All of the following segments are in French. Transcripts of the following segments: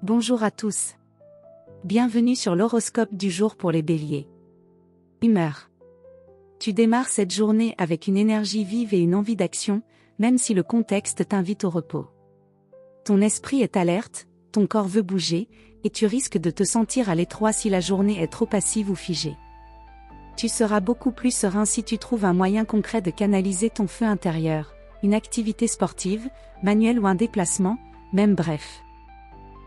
Bonjour à tous. Bienvenue sur l'horoscope du jour pour les béliers. Humeur. Tu démarres cette journée avec une énergie vive et une envie d'action, même si le contexte t'invite au repos. Ton esprit est alerte, ton corps veut bouger, et tu risques de te sentir à l'étroit si la journée est trop passive ou figée. Tu seras beaucoup plus serein si tu trouves un moyen concret de canaliser ton feu intérieur, une activité sportive, manuelle ou un déplacement, même bref.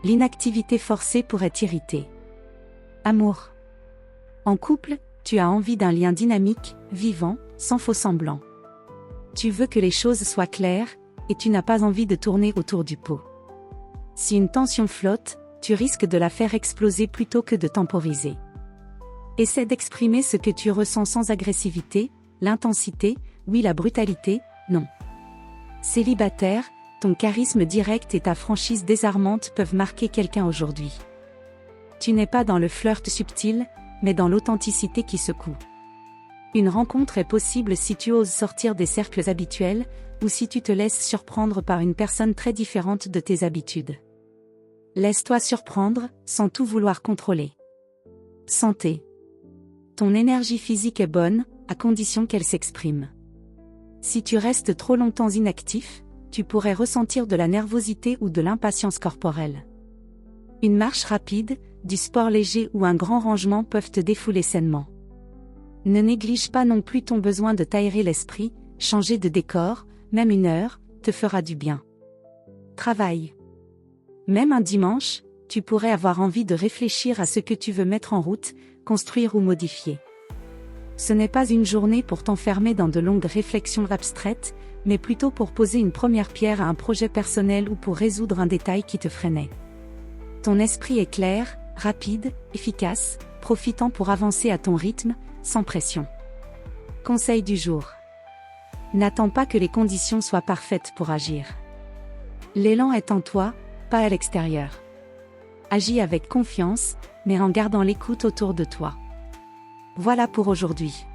L'inactivité forcée pourrait t'irriter. Amour. En couple, tu as envie d'un lien dynamique, vivant, sans faux-semblants. Tu veux que les choses soient claires, et tu n'as pas envie de tourner autour du pot. Si une tension flotte, tu risques de la faire exploser plutôt que de temporiser. Essaie d'exprimer ce que tu ressens sans agressivité, l'intensité, oui la brutalité, non. Célibataire, ton charisme direct et ta franchise désarmante peuvent marquer quelqu'un aujourd'hui. Tu n'es pas dans le flirt subtil, mais dans l'authenticité qui secoue. Une rencontre est possible si tu oses sortir des cercles habituels, ou si tu te laisses surprendre par une personne très différente de tes habitudes. Laisse-toi surprendre, sans tout vouloir contrôler. Santé. Ton énergie physique est bonne, à condition qu'elle s'exprime. Si tu restes trop longtemps inactif, tu pourrais ressentir de la nervosité ou de l'impatience corporelle. Une marche rapide, du sport léger ou un grand rangement peuvent te défouler sainement. Ne néglige pas non plus ton besoin de t'aérer l'esprit, changer de décor, même 1 heure, te fera du bien. Travail. Même un dimanche, tu pourrais avoir envie de réfléchir à ce que tu veux mettre en route, construire ou modifier. Ce n'est pas une journée pour t'enfermer dans de longues réflexions abstraites, mais plutôt pour poser une première pierre à un projet personnel ou pour résoudre un détail qui te freinait. Ton esprit est clair, rapide, efficace, profitant pour avancer à ton rythme, sans pression. Conseil du jour. N'attends pas que les conditions soient parfaites pour agir. L'élan est en toi, pas à l'extérieur. Agis avec confiance, mais en gardant l'écoute autour de toi. Voilà pour aujourd'hui.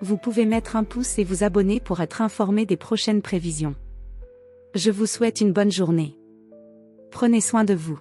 Vous pouvez mettre un pouce et vous abonner pour être informé des prochaines prévisions. Je vous souhaite une bonne journée. Prenez soin de vous.